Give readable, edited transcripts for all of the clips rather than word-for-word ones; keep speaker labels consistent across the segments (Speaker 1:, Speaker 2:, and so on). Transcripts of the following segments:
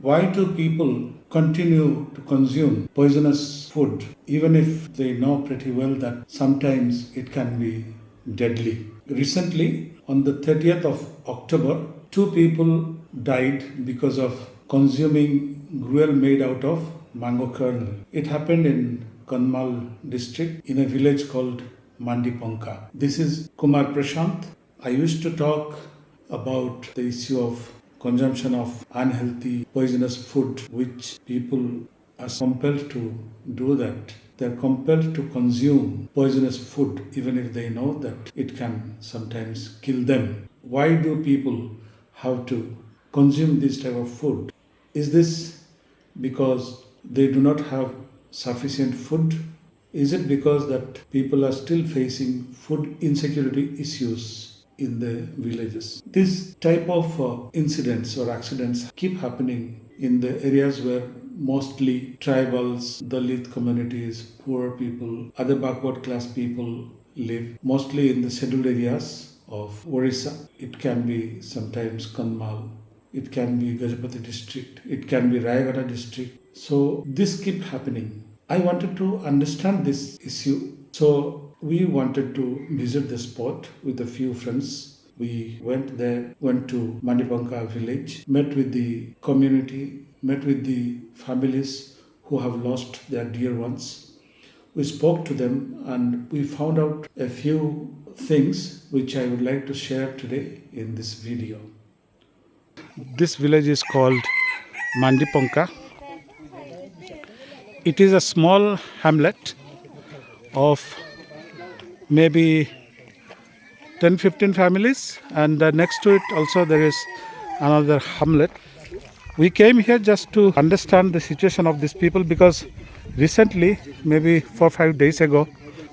Speaker 1: Why do people continue to consume poisonous food even if they know pretty well that sometimes it can be deadly? Recently, on the 30th of October, two people died because of consuming gruel made out of mango kernel. It happened in Kandhamal district in a village called Mandipanka. This is Kumar Prashant. I used to talk about the issue of consumption of unhealthy poisonous food which people are compelled to do that. They're compelled to consume poisonous food even if they know that it can sometimes kill them. Why do people have to consume this type of food? Is this because they do not have sufficient food? Is it because that people are still facing food insecurity issues in the villages? This type of incidents or accidents keep happening in the areas where mostly tribals, Dalit communities, poor people, other backward class people live, mostly in the scheduled areas of Odisha. It can be sometimes Kandhamal, it can be Gajapati district, it can be Rayagada district. So this keep happening. I wanted to understand this issue. So we wanted to visit the spot with a few friends. We went there, went to Mandipanka village, met with the community, met with the families who have lost their dear ones. We spoke to them and we found out a few things which I would like to share today in this video. This village is called Mandipanka. It is a small hamlet of maybe 10-15 families, and next to it also there is another hamlet. We came here just to understand the situation of these people because recently, maybe 4-5 days ago,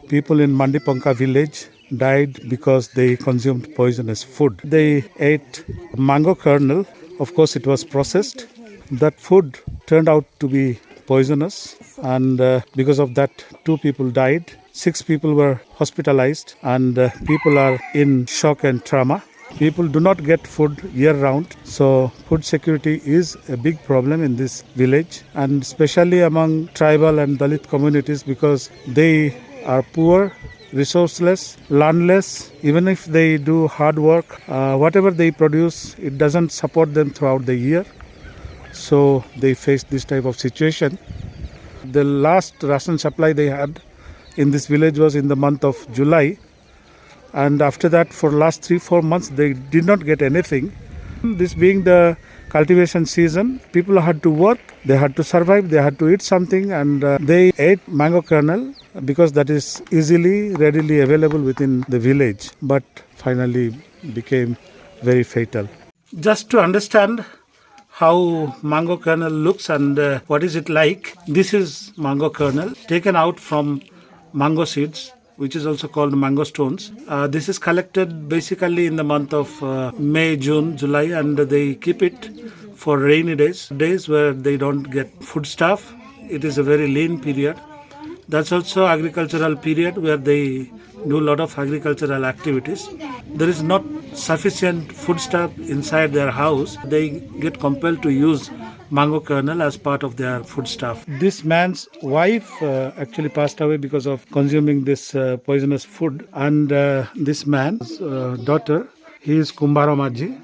Speaker 1: people in Mandipanka village died because they consumed poisonous food. They ate mango kernel. Of course, it was processed. That food turned out to be poisonous, and because of that, 2 people died. 6 people were hospitalized, and people are in shock and trauma. People do not get food year round, so food security is a big problem in this village, and especially among tribal and Dalit communities because they are poor, resourceless, landless. Even if they do hard work, whatever they produce, it doesn't support them throughout the year. So they face this type of situation. The last ration supply they had in this village was in the month of July, and after that for last 3-4 months they did not get anything. This being the cultivation season, people had to work, they had to survive, they had to eat something, and they ate mango kernel because that is readily available within the village, but finally became very fatal. Just to understand how mango kernel looks and what is it like, this is mango kernel taken out from mango seeds, which is also called mango stones. This is collected basically in the month of May, June, July, and they keep it for rainy days where they don't get food stuff. It is a very lean period. That's also agricultural period where they do a lot of agricultural activities. There is not sufficient food stuff inside their house. They get compelled to use mango kernel as part of their food stuff. This man's wife actually passed away because of consuming this poisonous food, and this man's daughter, he is Kumbhara Maji,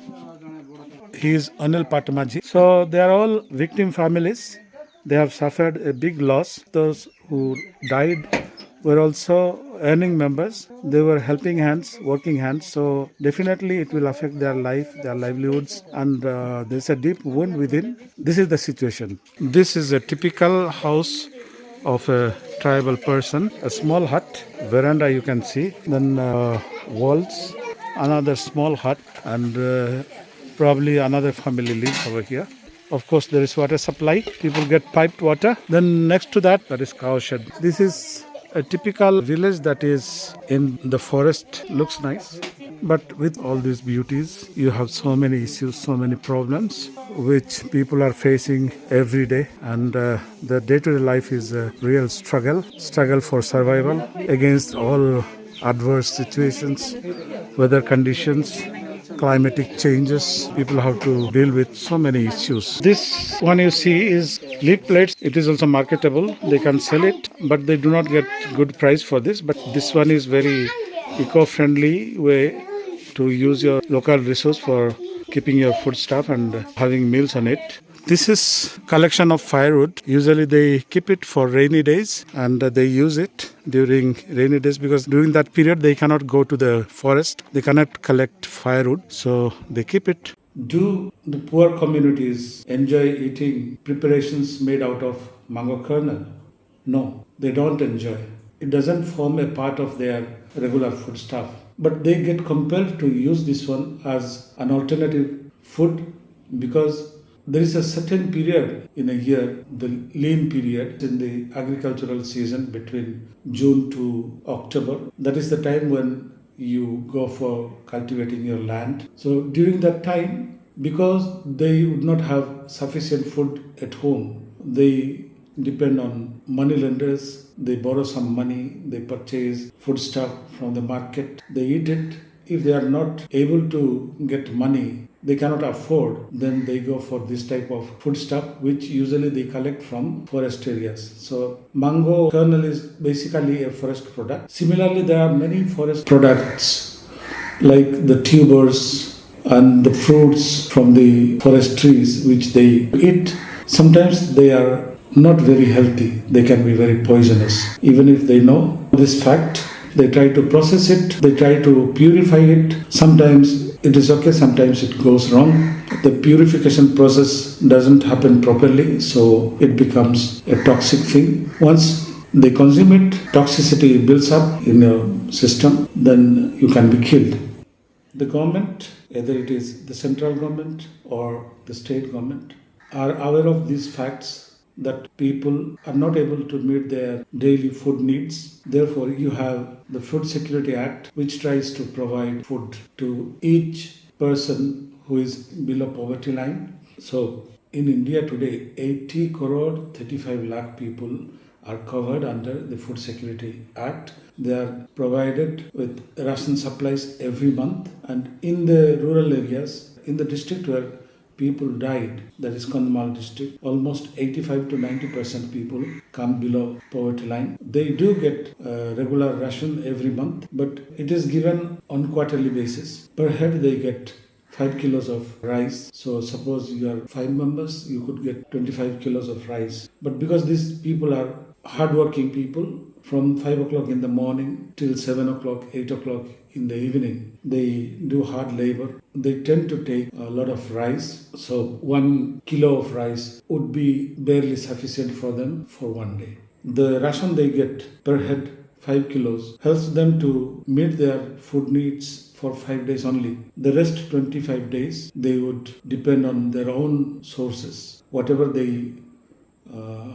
Speaker 1: he is Anil Patamaji. So they are all victim families. They have suffered a big loss. Those who died were also earning members. They were helping hands, working hands. So definitely it will affect their life, their livelihoods, and there's a deep wound within. This is the situation. This is a typical house of a tribal person. A small hut, veranda you can see, then walls, another small hut, and probably another family lives over here. Of course, there is water supply. People get piped water. Then next to that is cow shed. This is a typical village that is in the forest. Looks nice. But with all these beauties, you have so many issues, so many problems, which people are facing every day. And the day-to-day life is a real struggle for survival against all adverse situations, weather conditions, climatic changes. People have to deal with so many issues. This one you see is lead plates. It is also marketable. They can sell it, but they do not get good price for this. But this one is very eco-friendly way to use your local resource for keeping your food stuff and having meals on it. This is collection of firewood. Usually they keep it for rainy days and they use it during rainy days because during that period they cannot go to the forest. They cannot collect firewood, so they keep it. Do the poor communities enjoy eating preparations made out of mango kernel? No, they don't enjoy. It doesn't form a part of their regular food stuff. But they get compelled to use this one as an alternative food because there is a certain period in a year, the lean period in the agricultural season between June to October. That is the time when you go for cultivating your land. So during that time, because they would not have sufficient food at home, they depend on money lenders. They borrow some money, they purchase food stuff from the market, they eat it. If they are not able to get money, they cannot afford, then they go for this type of food stuff, which usually they collect from forest areas. So mango kernel is basically a forest product. Similarly, there are many forest products like the tubers and the fruits from the forest trees which they eat. Sometimes they are not very healthy. They can be very poisonous. Even if they know this fact, they try to process it, they try to purify it. Sometimes it is okay, sometimes it goes wrong. The purification process doesn't happen properly, so it becomes a toxic thing. Once they consume it, toxicity builds up in your system, then you can be killed. The government, either it is the central government or the state government, are aware of these facts that people are not able to meet their daily food needs. Therefore, you have the Food Security Act, which tries to provide food to each person who is below poverty line. So, in India today, 80 crore 35 lakh people are covered under the Food Security Act. They are provided with ration supplies every month, and in the rural areas, in the district where people died, that is Kandhamal district, almost 85 to 90% people come below poverty line. They do get regular ration every month, but it is given on quarterly basis. Per head they get 5 kilos of rice. So suppose you are 5 members, you could get 25 kilos of rice. But because these people are hardworking people, from 5 o'clock in the morning till 7 o'clock, 8 o'clock in the evening, they do hard labor. They tend to take a lot of rice. So 1 kilo of rice would be barely sufficient for them for one day. The ration they get per head, 5 kilos, helps them to meet their food needs for 5 days only. The rest 25 days, they would depend on their own sources. Whatever they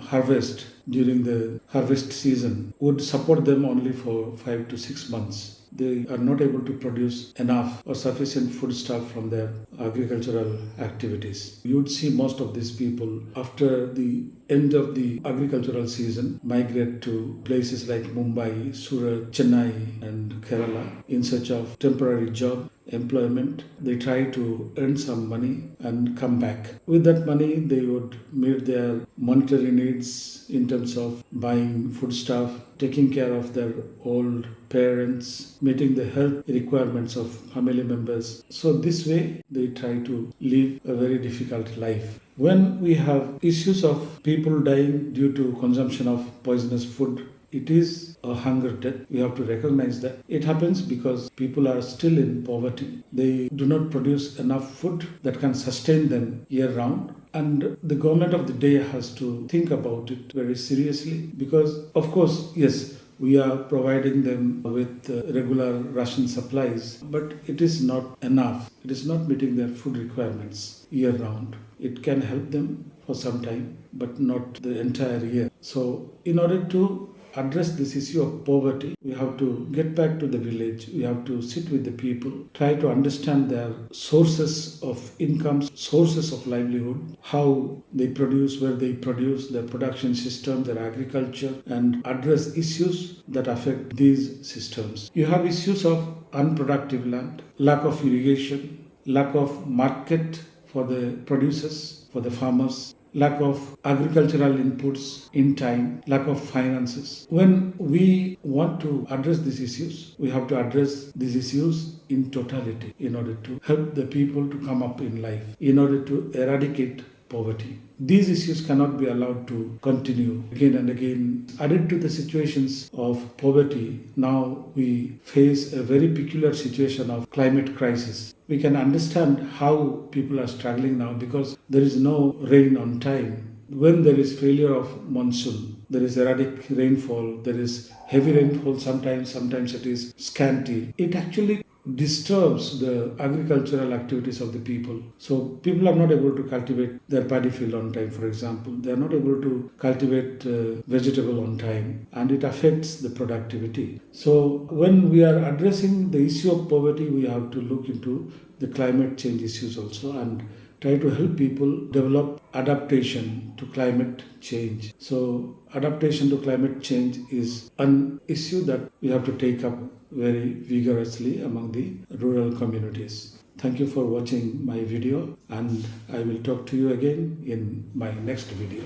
Speaker 1: harvest during the harvest season would support them only for 5 to 6 months. They are not able to produce enough or sufficient food stuff from their agricultural activities. You would see most of these people after the end of the agricultural season migrate to places like Mumbai, Surat, Chennai and Kerala in search of temporary job, employment. They try to earn some money and come back. With that money, they would meet their monetary needs in terms of buying food stuff, taking care of their old parents, meeting the health requirements of family members. So this way, they try to live a very difficult life. When we have issues of people dying due to consumption of poisonous food, it is a hunger death. We have to recognize that. It happens because people are still in poverty. They do not produce enough food that can sustain them year round. And the government of the day has to think about it very seriously because, of course, yes, we are providing them with regular ration supplies, but it is not enough. It is not meeting their food requirements year round. It can help them for some time, but not the entire year. So, in order to address this issue of poverty, we have to get back to the village. We have to sit with the people, try to understand their sources of income, sources of livelihood, how they produce, where they produce, their production system, their agriculture, and address issues that affect these systems. You have issues of unproductive land, lack of irrigation, lack of market for the producers, for the farmers, lack of agricultural inputs in time, lack of finances. When we want to address these issues, we have to address these issues in totality in order to help the people to come up in life, in order to eradicate poverty. These issues cannot be allowed to continue again and again. Added to the situations of poverty, now we face a very peculiar situation of climate crisis. We can understand how people are struggling now because there is no rain on time. When there is failure of monsoon, there is erratic rainfall, there is heavy rainfall sometimes it is scanty. It actually disturbs the agricultural activities of the people. So people are not able to cultivate their paddy field on time, for example. They are not able to cultivate vegetable on time, and it affects the productivity. So when we are addressing the issue of poverty, we have to look into the climate change issues also and try to help people develop adaptation to climate change. So adaptation to climate change is an issue that we have to take up very vigorously among the rural communities. Thank you for watching my video, and I will talk to you again in my next video.